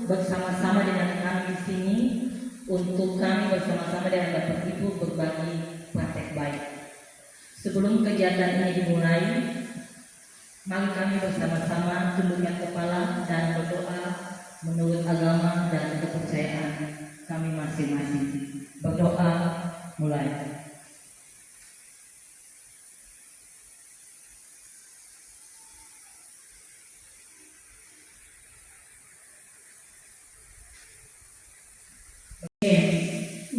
bersama-sama dengan kami di sini untuk kami bersama-sama dengan Bapak Ibu berbagi praktek baik. Sebelum kegiatan ini dimulai, mari kami bersama-sama tundukkan kepala dan berdoa menurut agama dan kepercayaan kami masing-masing. Berdoa mulai.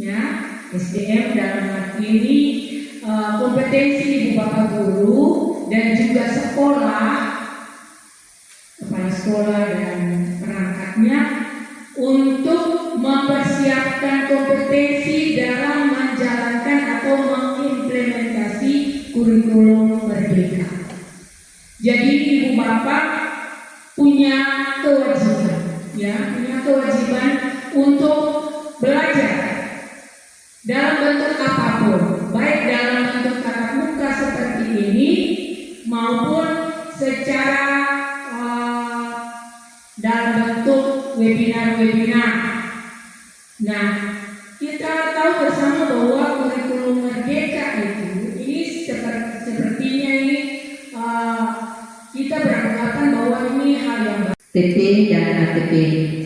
Ya, SDM dalam arti ini kompetensi ibu bapak guru dan juga sekolah, kepala sekolah dan perangkatnya untuk mempersiapkan kompetensi dalam menjalankan atau mengimplementasi kurikulum merdeka. Jadi ibu bapak punya kewajiban, untuk belajar dalam bentuk apapun, baik dalam bentuk tatap muka seperti ini maupun secara dalam bentuk webinar-webinar. Nah, kita tahu bersama bahwa kurikulum merdeka ini sepertinya ini kita beranggapan bahwa ini hal yang TP dan ATP.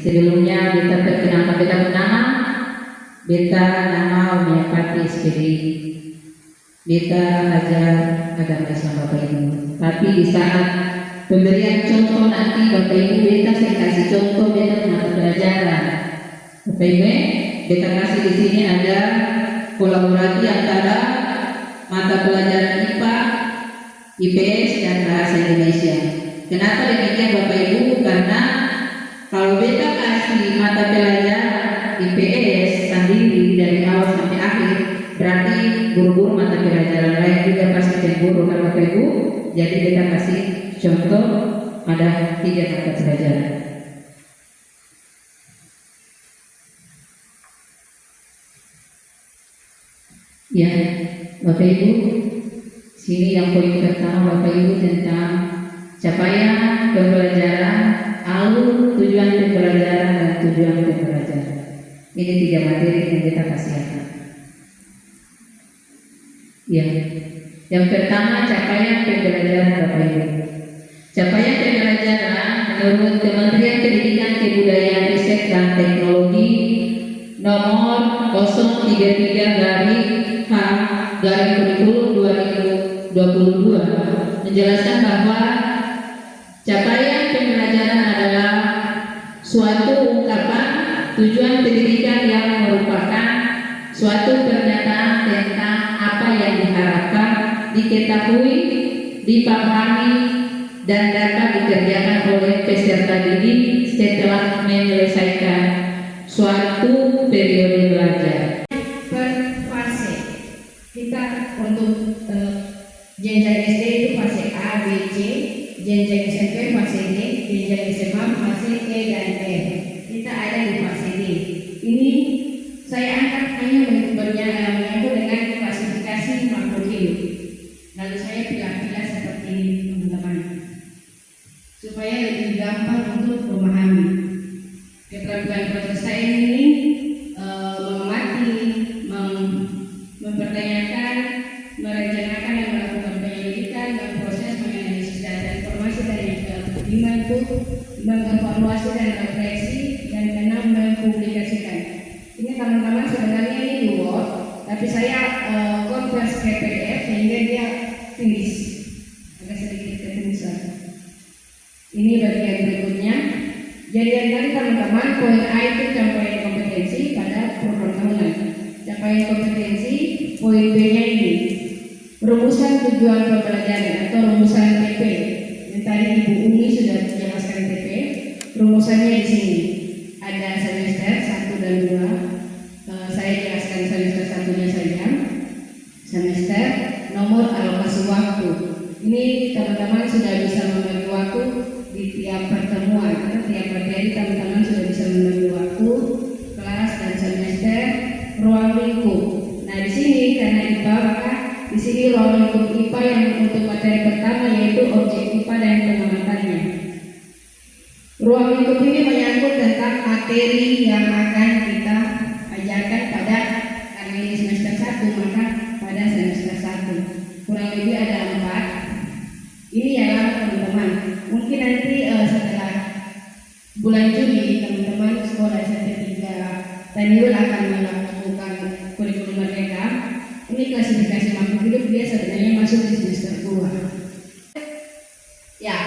Sebelumnya beta perkenalkan beta bernama beta nama Umiapati SPD. Beta ajar agama Islam Bapak Ibu. Tapi di saat pemberian contoh nanti Bapak Ibu beta saya kasih contoh beta mata pelajaran. Bapak Ibu, beta kasih di sini ada kolaborasi antara mata pelajaran IPA, IPS dan bahasa Indonesia. Kenapa demikian Bapak Ibu? Karena kalau beta kasih mata pelajaran IPS sendiri dari awal sampai akhir, berarti guru-guru mata pelajaran lain juga pasti cemburu kan Bapak Ibu. Jadi beta kasih contoh ada 3 mata pelajaran. Ya, Bapak Ibu, sini yang poin pertama Bapak Ibu tentang capaian pembelajaran, alur, tujuan pembelajaran dan tujuan pembelajaran. Ini 3 materi yang kita kasih. Ya, yang pertama capaian pembelajaran Bapak Ibu. Capaian pembelajaran menurut Kementerian Pendidikan Kebudayaan Riset dan Teknologi nomor 033/H/Kurikulum 2022 menjelaskan bahwa capaian pembelajaran adalah suatu ungkapan tujuan pendidikan yang merupakan suatu pernyataan tentang apa yang diharapkan, diketahui, dipahami, dan dapat dikerjakan oleh peserta didik setelah menyelesaikan suatu periode belajar. Per fase kita untuk jenjang SD itu fase A, B, C, jenjang SMP fase D, jenjang SMA fase E dan F. Kita ada di fase D. Ini saya angkat hanya menyangkut dengan klasifikasi makhluk hidup. Lalu saya pilah-pilah seperti ini teman-teman, supaya lebih gampang untuk memahami. Keterampilan proses saya ini mengamati, mempertanyakan, merencanakan dan melakukan penyelidikan, memproses, menganalisis data informasi dan yang kelima itu mengevaluasi dan refleksi dan keenam mempublikasikan. Ini teman-teman sebenarnya ini di Word, tapi saya konvers ke PDF sehingga dia tulis agak sedikit ketulisan. Ini bagian berikutnya. Jadi yang tadi teman-teman poin A itu capaian kompetensi pada program tahunan. Capaian kompetensi poin B-nya ini rumusan tujuan pembelajaran atau rumusan TP. Yang tadi Ibu Umi sudah menjelaskan TP. Rumusannya di sini ada semester 1 dan 2. Saya jelaskan semester 1-nya saja. Semester, nomor alokasi waktu. Ini teman-teman sudah bisa membagi waktu di tiap pertemuan, karena tiap materi teman-teman sudah bisa membagi waktu, kelas dan semester, ruang lingkup. Nah di sini karena IPA maka di sini ruang lingkup IPA yang untuk materi pertama yaitu objek IPA dan pengamatannya. Ruang lingkup ini menyangkut materi yang akan kita ajarkan pada karena ini semester 1, maka pada semester 1 kurang lebih ada 4. Ini ya teman-teman. Mungkin nanti setelah bulan Juli teman-teman sekolah SMP 3 Taniul akan melakukan kurikulum merdeka. Ini klasifikasi makhluk hidup, dia sebenarnya masuk di semester 2. Ya,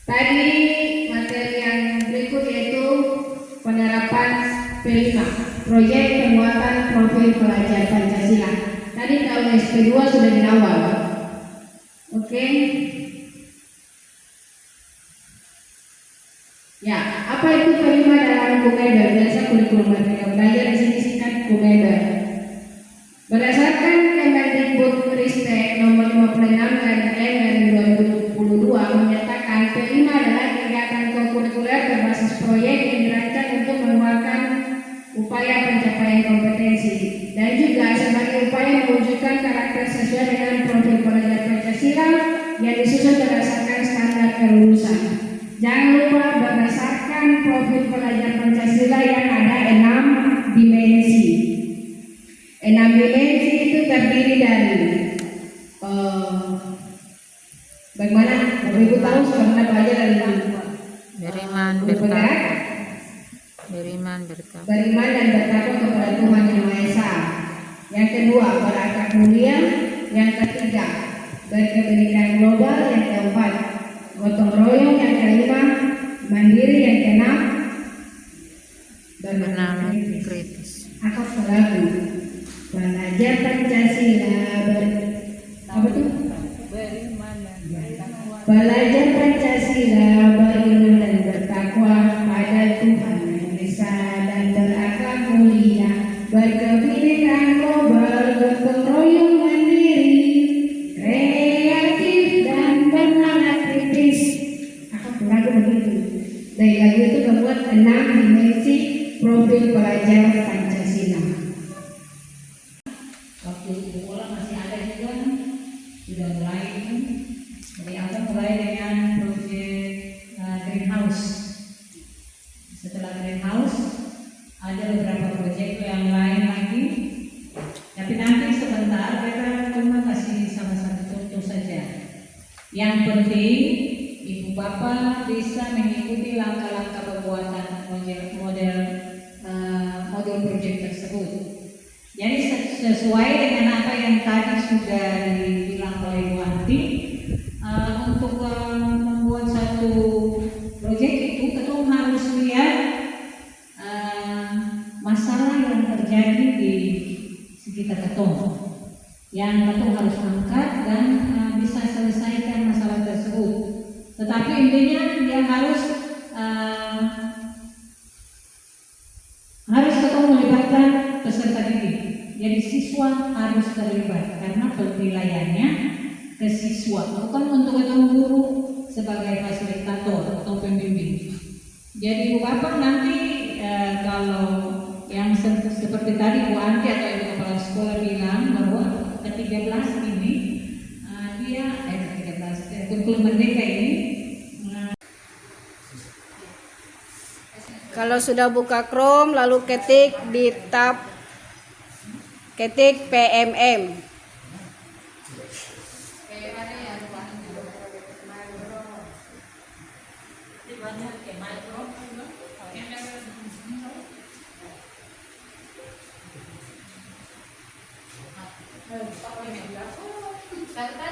tadi materi yang berikut yaitu penerapan P5, proyek penguatan profil pelajar Pancasila. Tadi kalau SP2 sudah di awal. Oke. Ya, apa itu P5 dalam Kumeder? Biasa kurikulum merdeka belajar di sini singkat Kumeder. Berdasarkan Kemendikbudristek nomor 56/M/2022 menyatakan P5 adalah kegiatan kurikuler berbasis proyek yang dirancang untuk menguatkan upaya pencapaian kompetensi dan juga sebagai upaya mewujudkan karakter sesuai dengan profil pelajar Pancasila yang disusun berdasarkan standar kelulusan. Jangan lupa berdasarkan profil pelajar Pancasila yang ada 6 dimensi. 6 dimensi itu terdiri dari bagaimana? Ibu tahu bagaimana pelajar dari Beriman, beriman dan bertakwa kepada Tuhan Yang Maha Esa. Yang kedua, berakhlak mulia. Yang ketiga, berkepentingan global. Yang keempat, gotong royong. Yang kelima, mandiri. Yang keenam, bermakna kritis. akhlak selalu belajar Pancasila apa tuh? Belajar Pancasila, beriman dan bertakwa pada Tuhan Yang Esa dan berakhlak mulia, berkepentingan global, gotong royong, mandiri, kreatif dan bersemangat kritis. Lagu begitu. Dari lagu itu membuat 6 dimensi profil pelajar Pancasila. Waktu di sekolah masih ada juga, sudah mulai itu. Jadi aku mulai dengan proyek greenhouse. Setelah greenhouse ada beberapa proyek yang lain lagi. Tapi nanti sebentar kita cuma kasih salah satu contoh saja. Yang penting ibu bapak bisa mengikuti langkah-langkah pembuatan model proyek tersebut. Jadi sesuai dengan apa yang tadi sudah dibilang oleh Bu Anti, untuk membuat satu proyek itu ketum harus lihat masalah yang terjadi di sekitar ketum, yang ketum harus angkat dan bisa selesaikan masalah tersebut. Tetapi intinya dia harus ketum melibatkan peserta didik. Jadi siswa harus terlibat karena penilaiannya ke siswa, bukan untuk ketemu guru sebagai fasilitator atau pembimbing. Jadi Bu Bapak nanti kalau yang seperti tadi Bu Anti atau Ibu Kepala Sekolah bilang bahwa ke-13 ini kurikulum merdeka ini Kalau sudah buka Chrome lalu ketik di tab PMM. Karena